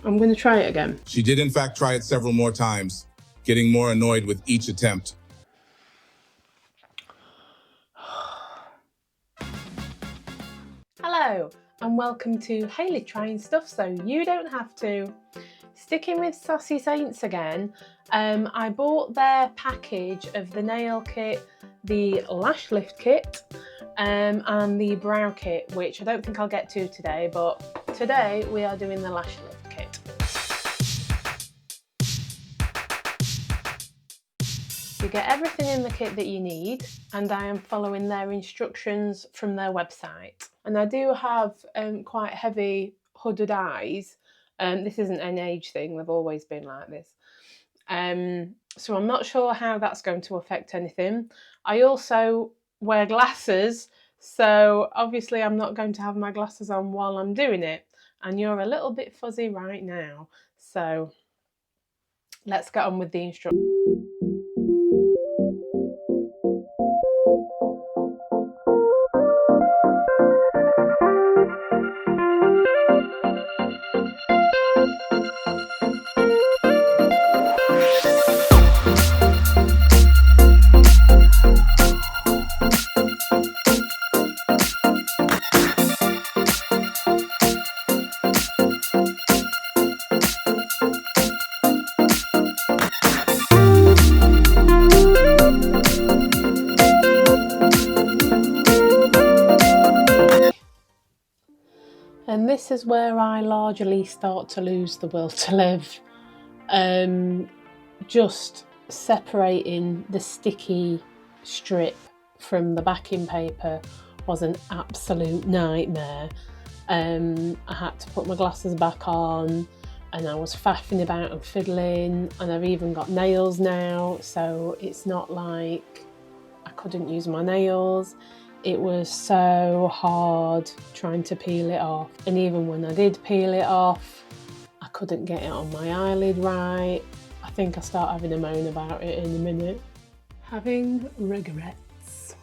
I'm going to try it again. She did in fact try it several more times, getting more annoyed with each attempt. Hello and welcome to Hayley trying stuff so you don't have to. Sticking with Sassy Saints again, I bought their package of the nail kit, the lash lift kit and the brow kit, which I don't think I'll get to today, but today we are doing the lash lift kit. You get everything in the kit that you need, and I am following their instructions from their website. And I do have quite heavy hooded eyes. This isn't an age thing, they've always been like this. So I'm not sure how that's going to affect anything. I also wear glasses, so obviously I'm not going to have my glasses on while I'm doing it. And you're a little bit fuzzy right now, so let's get on with the instructions. And this is where I largely start to lose the will to live. Just separating the sticky strip from the backing paper was an absolute nightmare. I had to put my glasses back on and I was faffing about and fiddling, and I've even got nails now, so it's not like I couldn't use my nails. It was so hard trying to peel it off, and even when I did peel it off, I couldn't get it on my eyelid right. I think I'll start having a moan about it in a minute. Having regrets.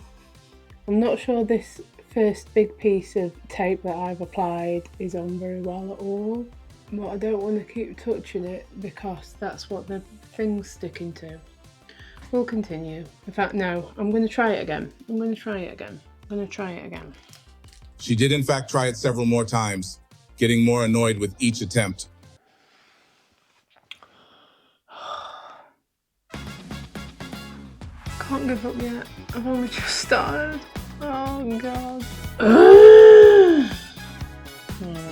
I'm not sure this first big piece of tape that I've applied is on very well at all, but I don't want to keep touching it because that's what the thing's sticking to. We'll continue. In fact, no, I'm going to try it again. I'm going to try it again. She did in fact try it several more times, getting more annoyed with each attempt. Can't give up yet. I've only just started. Oh god.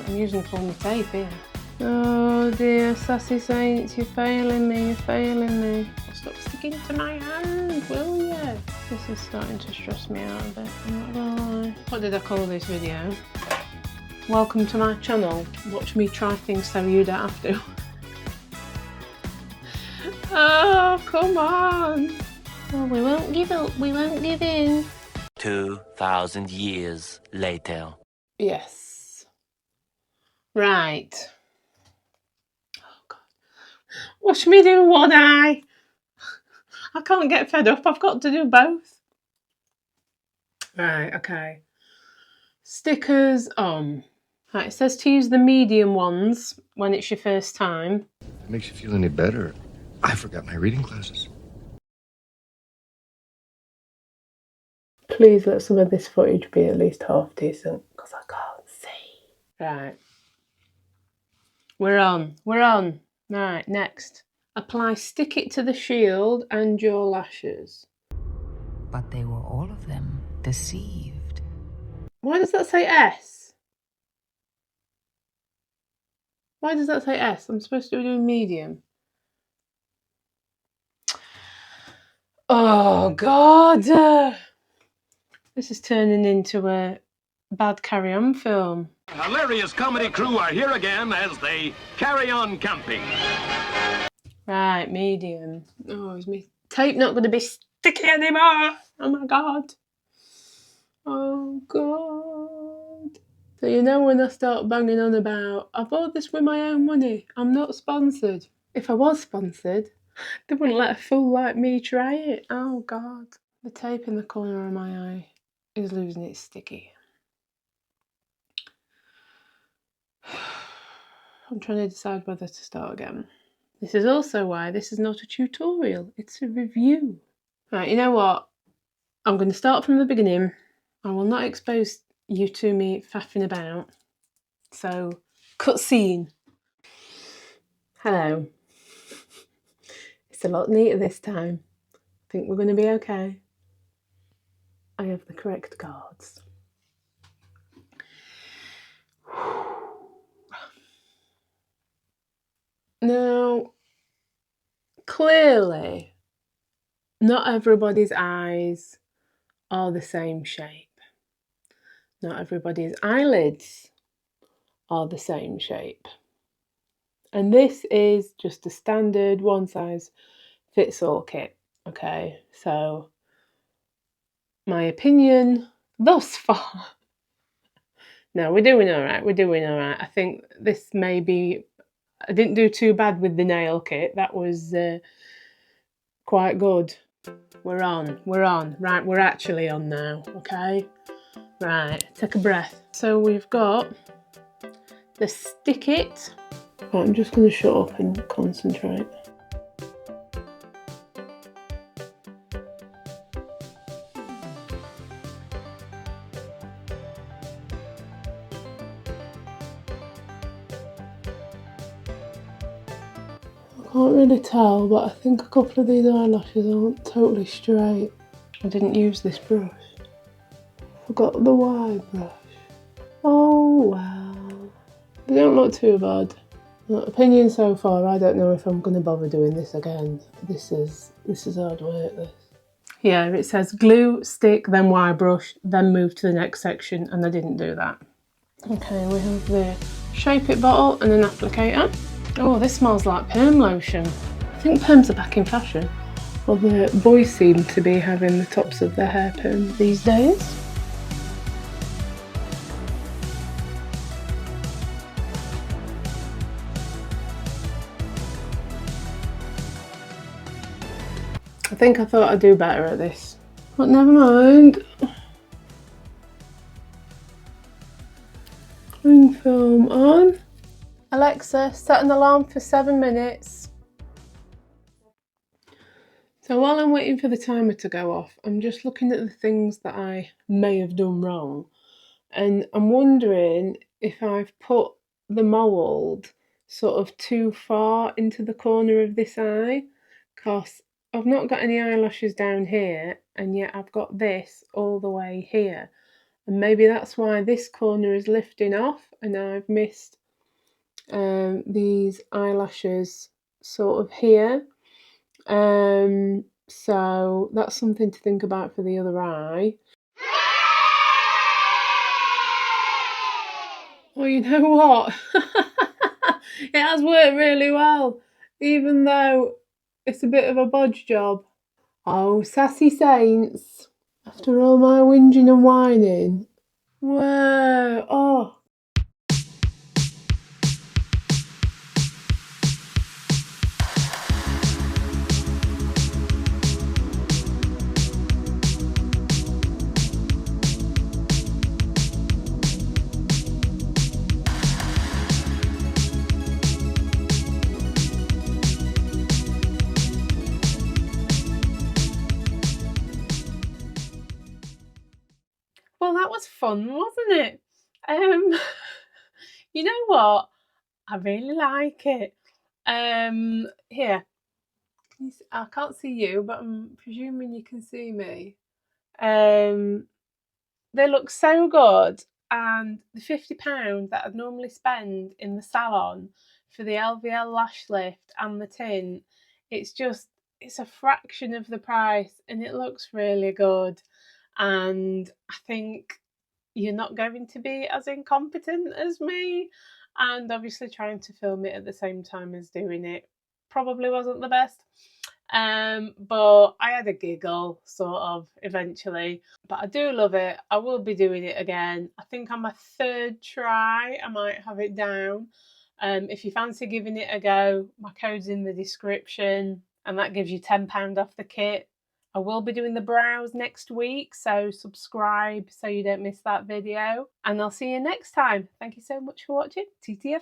I'm using foamy tape here. Oh dear, Sassy Saints, you're failing me, Stop sticking to my hand, will you? This is starting to stress me out a bit, I'm not gonna lie. What did I call this video? Welcome to my channel. Watch me try things so you don't have to. Oh, come on. Oh, we won't give up, we won't give in. 2,000 years later. Yes. Right. Oh god. Watch me do one eye. I can't get fed up, I've got to do both. Right, okay. Stickers on. Right, it says to use the medium ones when it's your first time. If it makes you feel any better, I forgot my reading classes. Please let some of this footage be at least half decent, because I can't see. Right. We're on. Right, next. Apply Stick It to the shield and your lashes. But they were all of them deceived. Why does that say S? Why does that say S? I'm supposed to be doing medium. Oh god! This is turning into a bad carry-on film. Hilarious comedy crew are here again as they carry on camping. Right, medium. Oh, is my tape not going to be sticky anymore? Oh my god. Oh god. So you know when I start banging on about, I bought this with my own money, I'm not sponsored. If I was sponsored, they wouldn't let a fool like me try it. Oh god. The tape in the corner of my eye is losing its sticky. I'm trying to decide whether to start again. This is also why this is not a tutorial, it's a review. Right, you know what? I'm going to start from the beginning. I will not expose you to me faffing about. So, cut scene. Hello. It's a lot neater this time. I think we're going to be okay. I have the correct cards. Now, clearly, not everybody's eyes are the same shape. Not everybody's eyelids are the same shape. And this is just a standard one size fits all kit. Okay, so my opinion thus far. No, we're doing all right. We're doing all right. I think this may be. I didn't do too bad with the nail kit. That was quite good. We're on. We're on. Right, we're actually on now. Okay. Right, take a breath. So we've got the Stick It. Right, I'm just going to shut up and concentrate. I can't really tell, but I think a couple of these eyelashes aren't totally straight. I didn't use this brush. Forgot the wide brush. Oh well. They don't look too bad. Opinion so far, I don't know if I'm going to bother doing this again. This is hard work, this. Yeah, it says glue, stick, then wire brush, then move to the next section, and I didn't do that. Okay, we have the Shape It bottle and an applicator. Oh, this smells like perm lotion. I think perms are back in fashion. Well, the boys seem to be having the tops of their hair permed these days. I think I thought I'd do better at this, but never mind. Cling film on. Alexa, set an alarm for 7 minutes. So while I'm waiting for the timer to go off, I'm just looking at the things that I may have done wrong. And I'm wondering if I've put the mould sort of too far into the corner of this eye, because I've not got any eyelashes down here, and yet I've got this all the way here. And maybe that's why this corner is lifting off and I've missed these eyelashes sort of here. So that's something to think about for the other eye. Well, you know what? It has worked really well, even though it's a bit of a bodge job. Oh, sassy saints. After all my whinging and whining. Whoa, oh. Well, that was fun, wasn't it? You know what? I really like it. Here. I can't see you, but I'm presuming you can see me. They look so good, and the £50 that I'd normally spend in the salon for the LVL lash lift and the tint, it's a fraction of the price, and it looks really good. And I think you're not going to be as incompetent as me, and obviously trying to film it at the same time as doing it probably wasn't the best. But I had a giggle sort of eventually, but I do love it. I will be doing it again. I think on my 3rd try I might have it down. If you fancy giving it a go, my code's in the description and that gives you £10 off the kit. I will be doing the brows next week, so subscribe so you don't miss that video, and I'll see you next time. Thank you so much for watching. TTFN.